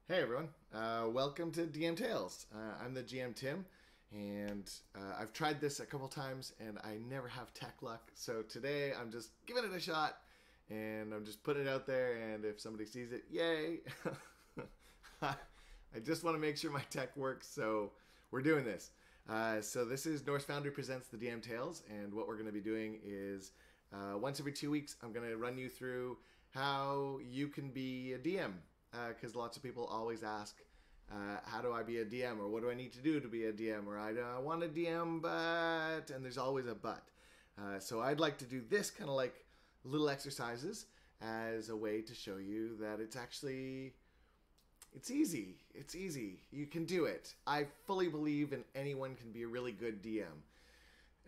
Hey everyone, welcome to DM Tales. I'm the GM Tim, and I've tried this a couple times and I never have tech luck. So today I'm just giving it a shot and I'm just putting it out there. And if somebody sees it, yay! I just want to make sure my tech works, so we're doing this. So this is Norse Foundry presents the DM Tales, and what we're going to be doing is once every 2 weeks, I'm going to run you through how you can be a DM because lots of people always ask, how do I be a DM, or what do I need to do to be a DM, or I want a DM, but, and there's always a but. So I'd like to do this kind of like little exercises as a way to show you that it's easy. It's easy. You can do it. I fully believe in anyone can be a really good DM.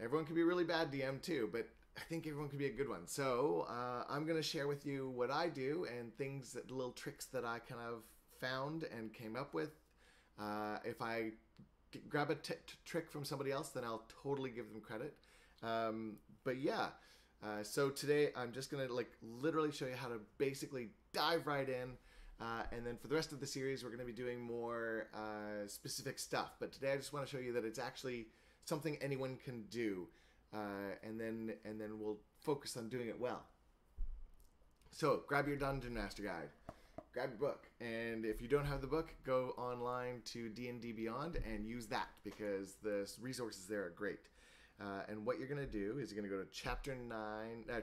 Everyone can be a really bad DM too, but I think everyone can be a good one. So I'm going to share with you what I do and things, that little tricks that I kind of found and came up with. If I grab a trick from somebody else, then I'll totally give them credit. But yeah, so today I'm just going to like literally show you how to basically dive right in. And then for the rest of the series, we're going to be doing more specific stuff. But today I just want to show you that it's actually something anyone can do. And then we'll focus on doing it well. So grab your Dungeon Master Guide, grab your book, and if you don't have the book, go online to D&D Beyond and use that because the resources there are great. And what you're going to do is you're going to go to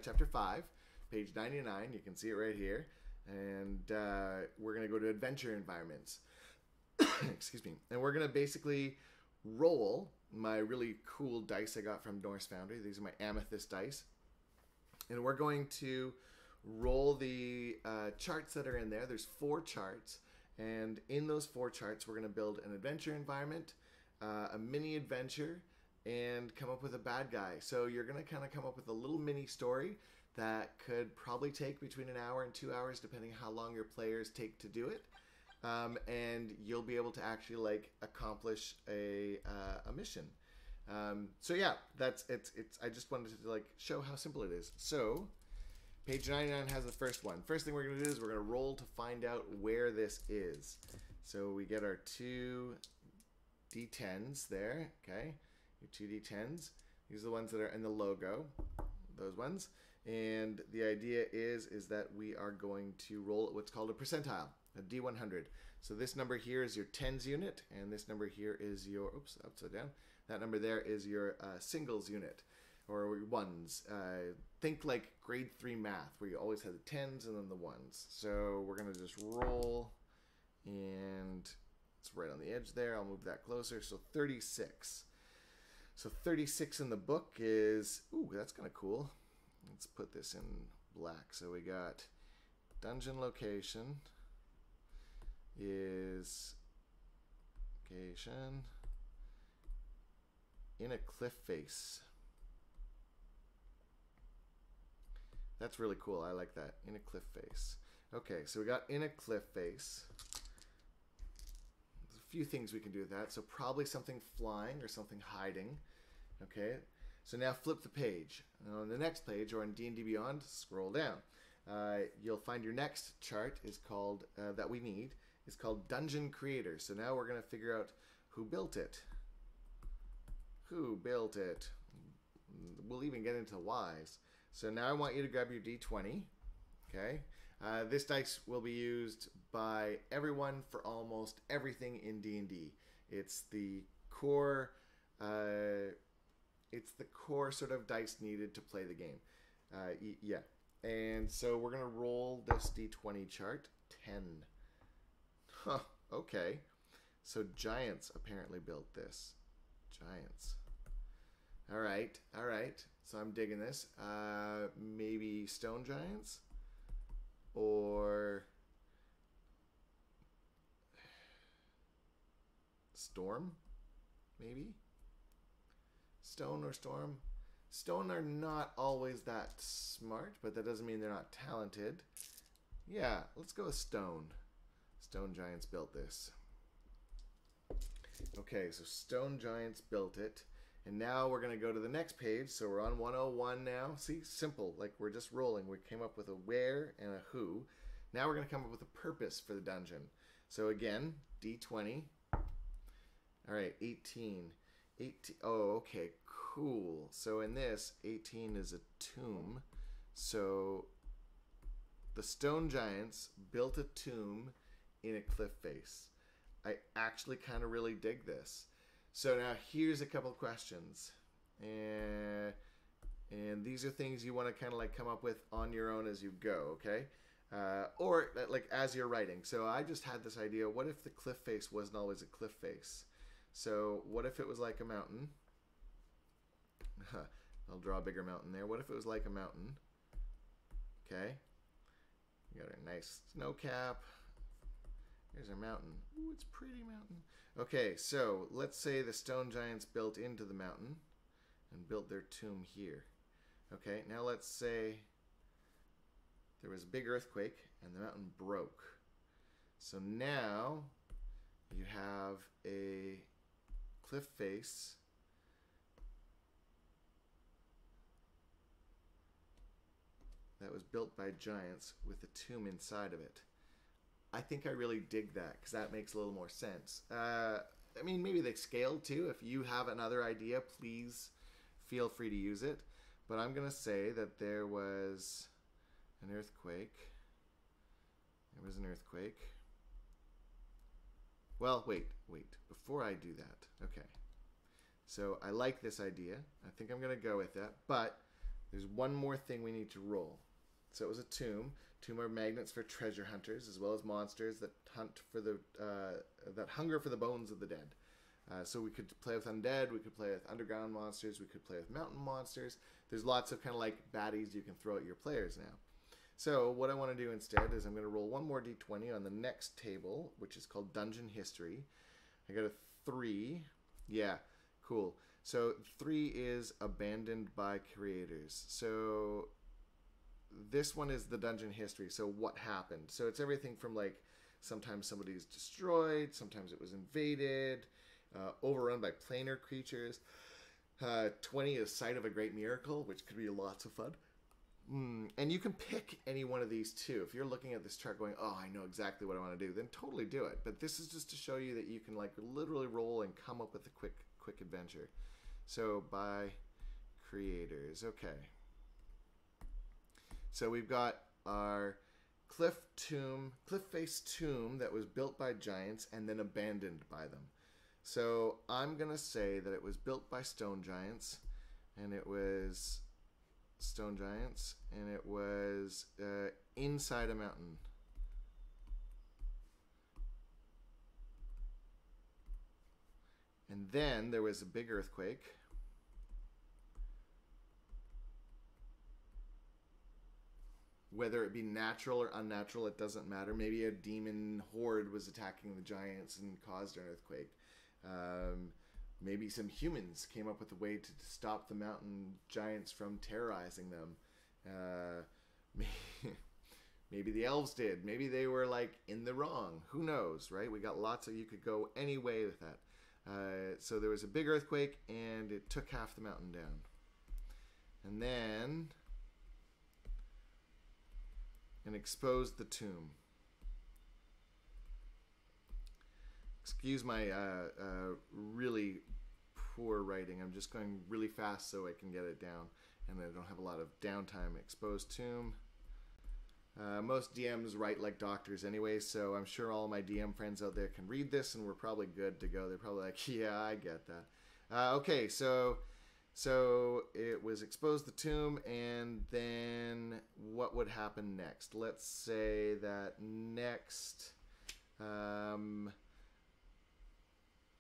chapter 5, page 99. You can see it right here, and we're going to go to adventure environments. Excuse me. And we're going to basically roll my really cool dice I got from Norse Foundry. These are my amethyst dice. And we're going to roll the charts that are in there. There's 4 charts. And in those 4 charts, we're going to build an adventure environment, a mini adventure, and come up with a bad guy. So you're going to kind of come up with a little mini story that could probably take between an hour and 2 hours, depending how long your players take to do it. And you'll be able to actually like accomplish a mission. So yeah, that's it's. I just wanted to like show how simple it is. So page 99 has the first one. First thing we're gonna do is we're gonna roll to find out where this is. So we get our 2 d10s there. Okay, your 2 d10s. These are the ones that are in the logo. Those ones. And the idea is that we are going to roll what's called a percentile. A D100. So this number here is your tens unit, and this number here is your, oops, upside down. That number there is your singles unit, or ones. Think like grade 3 math, where you always have the tens and then the ones. So we're gonna just roll, and it's right on the edge there. I'll move that closer. So 36. So 36 in the book is, ooh, that's kind of cool. Let's put this in black. So we got dungeon location is location in a cliff face. That's really cool. I like that. In a cliff face. Okay, so we got in a cliff face. There's a few things we can do with that. So probably something flying or something hiding. Okay, so now flip the page. And on the next page, or in D&D Beyond, scroll down. You'll find your next chart is called, that we need, is called Dungeon Creator. So now we're going to figure out who built it. Who built it? We'll even get into whys. So now I want you to grab your D20. Okay. This dice will be used by everyone for almost everything in D&D. It's the core. It's the core sort of dice needed to play the game. Yeah. And so we're going to roll this D20 chart. 10. Huh, okay. So giants apparently built this. Giants. All right. So I'm digging this. Maybe stone giants? Or storm? Maybe? Stone or storm? Stone are not always that smart, but that doesn't mean they're not talented. Yeah, let's go with stone. Stone giants built this. Okay, so stone giants built it. And now we're going to go to the next page. So we're on 101 now. See, simple. Like we're just rolling. We came up with a where and a who. Now we're going to come up with a purpose for the dungeon. So again, D20. All right, 18. 18. Oh, okay, cool. So in this, 18 is a tomb. So the stone giants built a tomb in a cliff face. I actually kind of really dig this. So now here's a couple questions. And these are things you want to kind of like come up with on your own as you go, okay? Or like as you're writing. So I just had this idea, what if the cliff face wasn't always a cliff face? So what if it was like a mountain? I'll draw a bigger mountain there. What if it was like a mountain? Okay. We got a nice snow cap. There's our mountain. Ooh, it's a pretty mountain. Okay, so let's say the stone giants built into the mountain and built their tomb here. Okay, now let's say there was a big earthquake and the mountain broke. So now you have a cliff face that was built by giants with a tomb inside of it. I think I really dig that because that makes a little more sense. I mean, maybe they scaled too. If you have another idea, please feel free to use it. But I'm going to say that there was an earthquake. There was an earthquake. Well, wait. Before I do that. Okay. So I like this idea. I think I'm going to go with that. But there's one more thing we need to roll. So it was a tomb. Tomb are magnets for treasure hunters, as well as monsters that hunt for the that hunger for the bones of the dead. So we could play with undead, we could play with underground monsters, we could play with mountain monsters. There's lots of kind of like baddies you can throw at your players now. So what I want to do instead is I'm going to roll one more d20 on the next table, which is called Dungeon History. I got a 3. Yeah, cool. So 3 is abandoned by creators. So this one is the dungeon history. So what happened? So it's everything from like sometimes somebody's destroyed, sometimes it was invaded, overrun by planar creatures. 20 is site of a great miracle, which could be lots of fun. And you can pick any one of these too. If you're looking at this chart going, oh, I know exactly what I want to do, then totally do it. But this is just to show you that you can like literally roll and come up with a quick adventure. So by creators. Okay. So we've got our cliff face tomb that was built by giants and then abandoned by them. So I'm going to say that it was built by stone giants, and it was inside a mountain. And then there was a big earthquake. Whether it be natural or unnatural, it doesn't matter. Maybe a demon horde was attacking the giants and caused an earthquake. Maybe some humans came up with a way to stop the mountain giants from terrorizing them. Maybe the elves did. Maybe they were like in the wrong. Who knows, right? We got lots of, you could go any way with that. So there was a big earthquake and it took half the mountain down. And then exposed the tomb. Excuse my really poor writing. I'm just going really fast so I can get it down and I don't have a lot of downtime. Exposed tomb. Most DMs write like doctors anyway, so I'm sure all my DM friends out there can read this and we're probably good to go. They're probably like, yeah, I get that. Okay, so it was exposed the tomb, and then what would happen next? Let's say that next...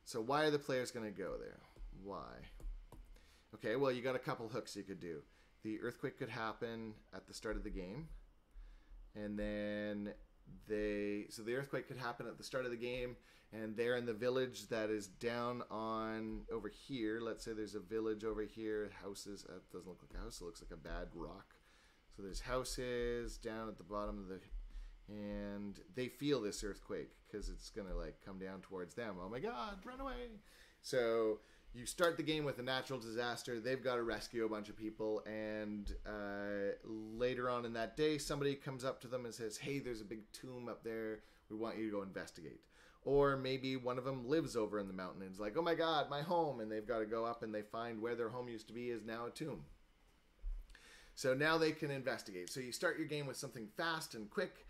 so why are the players going to go there? Why? Okay, well, you got a couple hooks you could do. The earthquake could happen at the start of the game. And then so the earthquake could happen at the start of the game, and they're in the village that is down on over here. Let's say there's a village over here, houses. It doesn't look like a house, it looks like a bad rock. So there's houses down at the bottom of and they feel this earthquake because it's gonna like come down towards them. Oh my god, run away. So you start the game with a natural disaster. They've got to rescue a bunch of people, and later on in that day, somebody comes up to them and says, hey, there's a big tomb up there. We want you to go investigate. Or maybe one of them lives over in the mountain and is like, oh my god, my home, and they've got to go up and they find where their home used to be is now a tomb. So now they can investigate. So you start your game with something fast and quick.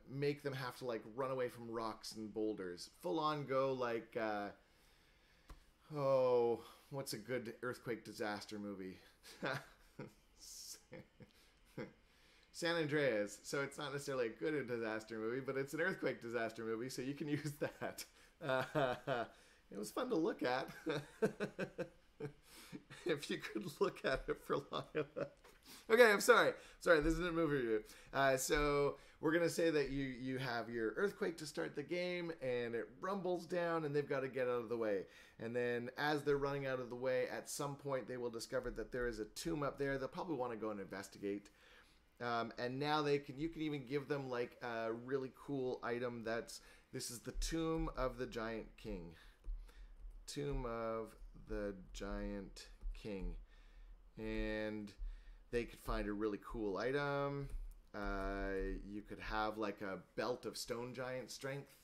Make them have to like run away from rocks and boulders. Full on go like, what's a good earthquake disaster movie? San Andreas. So it's not necessarily a good disaster movie, but it's an earthquake disaster movie, so you can use that. It was fun to look at. If you could look at it for long enough. Okay, I'm sorry. This isn't a movie review. So we're going to say that you have your earthquake to start the game, and it rumbles down, and they've got to get out of the way. And then as they're running out of the way, at some point they will discover that there is a tomb up there. They'll probably want to go and investigate. And now you can even give them like a really cool item this is the Tomb of the Giant King. Tomb of the Giant King. And they could find a really cool item. You could have like a belt of stone giant strength.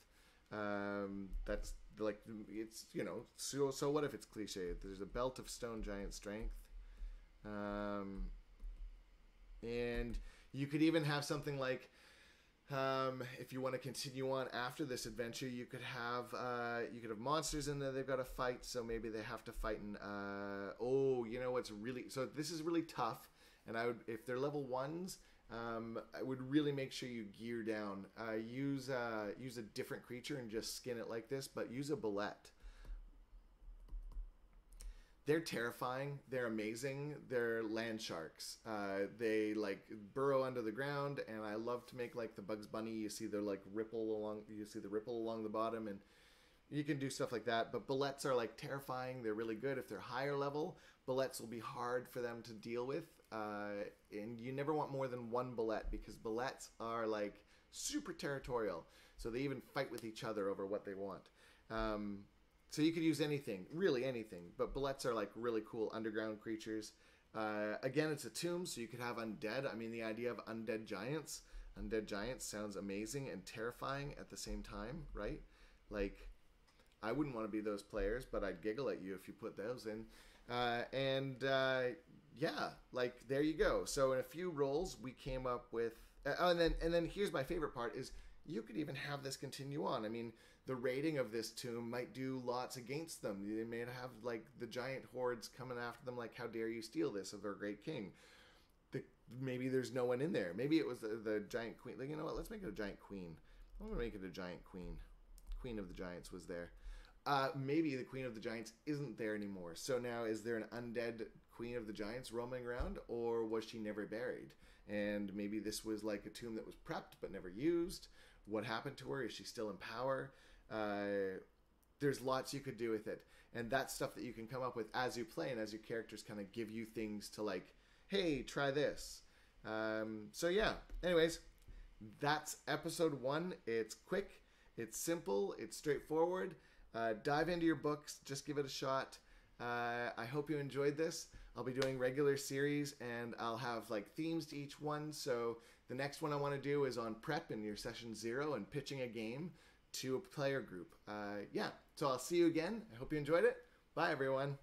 That's like, it's, so what if it's cliche? There's a belt of stone giant strength. And you could even have something like, if you want to continue on after this adventure, you could have monsters in there they've got to fight. So maybe they have to fight in. So this is really tough. And if they're level 1s, I would really make sure you gear down. Use a different creature and just skin it like this, but use a bullet. They're terrifying. They're amazing. They're land sharks. They like burrow under the ground, and I love to make like the Bugs Bunny. You see the ripple along the bottom, and you can do stuff like that. But bullets are like terrifying. They're really good. If they're higher level, bullets will be hard for them to deal with. And you never want more than one bullet, because bullets are like super territorial. So they even fight with each other over what they want. So you could use anything, really anything, but bullets are like really cool underground creatures. Again, it's a tomb, so you could have undead. I mean, the idea of undead giants sounds amazing and terrifying at the same time, right? Like, I wouldn't want to be those players, but I'd giggle at you if you put those in. Yeah, like there you go. So in a few rolls, we came up with, and then here's my favorite part is you could even have this continue on. I mean, the raiding of this tomb might do lots against them. They may have like the giant hordes coming after them, like, how dare you steal this of our great king? Maybe there's no one in there. Maybe it was the giant queen. Like, you know what? Let's make it a giant queen. I'm gonna make it a giant queen. Queen of the Giants was there. Maybe the Queen of the Giants isn't there anymore. So now, is there an undead Queen of the Giants roaming around, or was she never buried? And maybe this was like a tomb that was prepped but never used. What happened to her? Is she still in power? There's lots you could do with it. And that's stuff that you can come up with as you play and as your characters kind of give you things to like, hey, try this. So yeah, anyways, that's episode 1. It's quick, it's simple, it's straightforward. Dive into your books, just give it a shot. I hope you enjoyed this. I'll be doing regular series, and I'll have like themes to each one. So the next one I want to do is on prep in your session 0 and pitching a game to a player group. Yeah, so I'll see you again. I hope you enjoyed it. Bye, everyone.